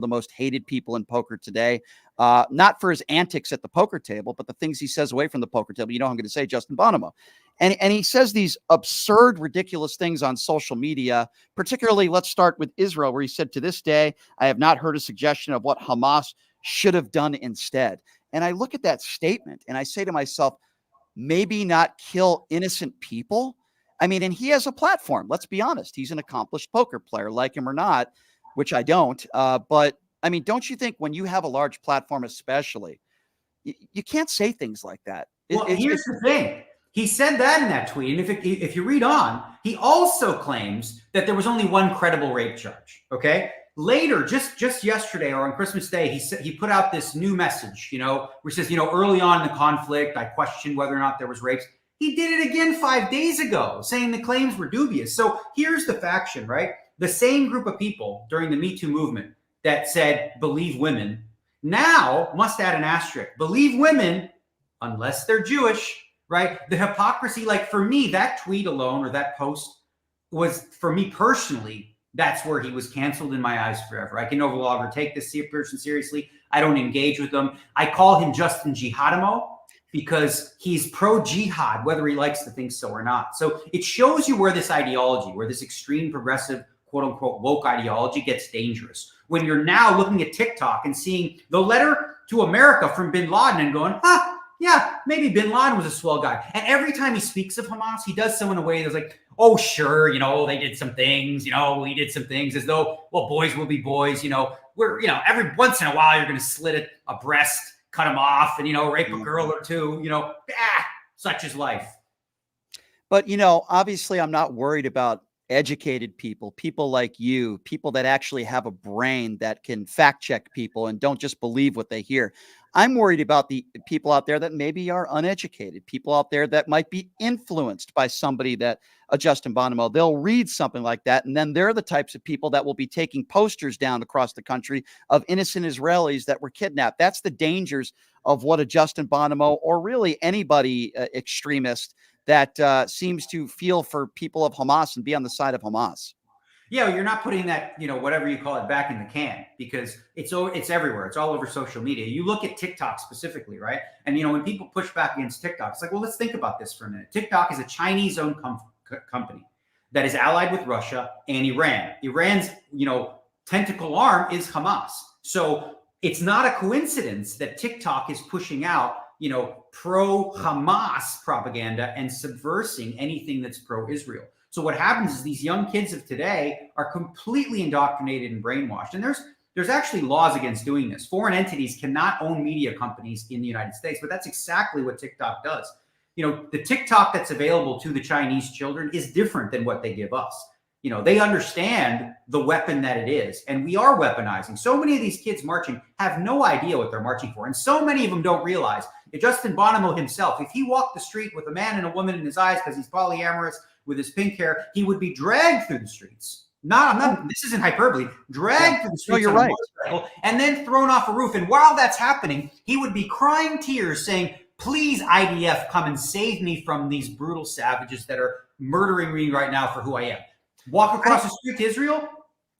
the most hated people in poker today. Not for his antics at the poker table, but the things he says away from the poker table. You know, I'm going to say Justin Bonomo. And he says these absurd, ridiculous things on social media, particularly, let's start with Israel, where he said, to this day, I have not heard a suggestion of what Hamas should have done instead. And I look at that statement and I say to myself, maybe not kill innocent people. I mean, and he has a platform. Let's be honest. He's an accomplished poker player, like him or not, which I don't. But I mean, don't you think when you have a large platform, especially, you can't say things like that? Well, here's the thing. He said that in that tweet. And if you read on, he also claims that there was only one credible rape charge. Okay. Later, just yesterday or on Christmas Day, he put out this new message, where he says, early on in the conflict, I questioned whether or not there was rapes. He did it again 5 days ago, saying the claims were dubious. So here's the faction, right? The same group of people during the Me Too movement that said, believe women, now must add an asterisk. Believe women, unless they're Jewish, right? The hypocrisy, like for me, that tweet alone or that post was, for me personally, that's where he was canceled in my eyes forever. I can no longer take this person seriously. I don't engage with them. I call him Justin Jihadimo because he's pro-jihad, whether he likes to think so or not. So it shows you where this ideology, where this extreme progressive, quote unquote, woke ideology gets dangerous. When you're now looking at TikTok and seeing the letter to America from bin Laden and going, yeah, maybe bin Laden was a swell guy. And every time he speaks of Hamas, he does so in a way that's like, oh, sure, they did some things, we did some things, as though, well, boys will be boys, we're, every once in a while you're going to slit a breast, cut them off, and, rape a girl or two, such is life. But, obviously I'm not worried about educated people like you, people that actually have a brain that can fact check people and don't just believe what they hear. I'm worried about the people out there that maybe are uneducated, people out there that might be influenced by somebody that Justin Bonomo. They'll read something like that, and then they're the types of people that will be taking posters down across the country of innocent Israelis that were kidnapped. That's the dangers of what a Justin Bonomo or really anybody extremist that seems to feel for people of Hamas and be on the side of Hamas. Yeah, you're not putting that, whatever you call it, back in the can, because it's everywhere. It's all over social media. You look at TikTok specifically, right? And, when people push back against TikTok, it's like, well, let's think about this for a minute. TikTok is a Chinese-owned company that is allied with Russia and Iran. Iran's, tentacle arm is Hamas. So it's not a coincidence that TikTok is pushing out, pro-Hamas propaganda and subversing anything that's pro-Israel. So what happens is these young kids of today are completely indoctrinated and brainwashed. And there's actually laws against doing this. Foreign entities cannot own media companies in the United States, but that's exactly what TikTok does. The TikTok that's available to the Chinese children is different than what they give us. They understand the weapon that it is, and we are weaponizing. So many of these kids marching have no idea what they're marching for, and so many of them don't realize. Justin Bonomo himself, if he walked the street with a man and a woman in his eyes because he's polyamorous with his pink hair, he would be dragged through the streets. This isn't hyperbole. Dragged through the streets. No, you're right. And then thrown off a roof. And while that's happening, he would be crying tears saying, please, IDF, come and save me from these brutal savages that are murdering me right now for who I am. Walk across the street to Israel.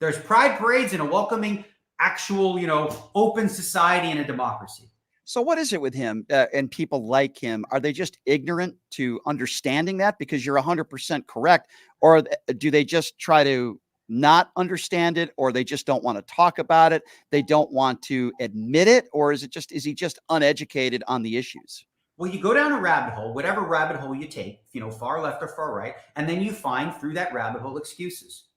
There's pride parades and a welcoming, actual, open society and a democracy. So what is it with him and people like him? Are they just ignorant to understanding that? Because you're 100% correct. Or do they just try to not understand it, or they just don't want to talk about it? They don't want to admit it? Or is he just uneducated on the issues? Well, you go down a rabbit hole, whatever rabbit hole you take, far left or far right, and then you find through that rabbit hole excuses,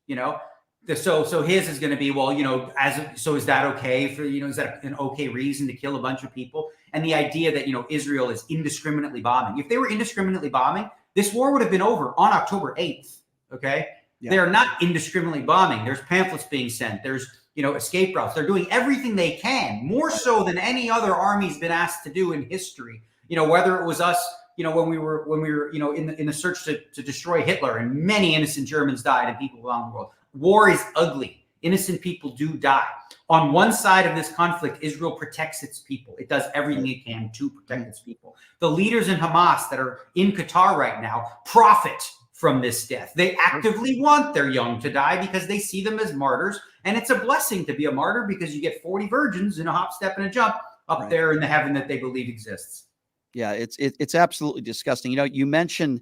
So his is going to be, well, is that okay for, is that an okay reason to kill a bunch of people? And the idea that, Israel is indiscriminately bombing. If they were indiscriminately bombing, this war would have been over on October 8th. Okay. Yeah. They are not indiscriminately bombing. There's pamphlets being sent. There's, escape routes. They're doing everything they can, more so than any other army's been asked to do in history. Whether it was us, when we were, in the search to destroy Hitler, and many innocent Germans died and people around the world. War is ugly. Innocent people do die. On one side of this conflict, Israel protects its people. It does everything it can to protect its people. The leaders in Hamas that are in Qatar right now profit from this death. They actively want their young to die because they see them as martyrs. And it's a blessing to be a martyr because you get 40 virgins in a hop, step, and a jump up there in the heaven that they believe exists. Yeah, it's absolutely disgusting. You know, you mentioned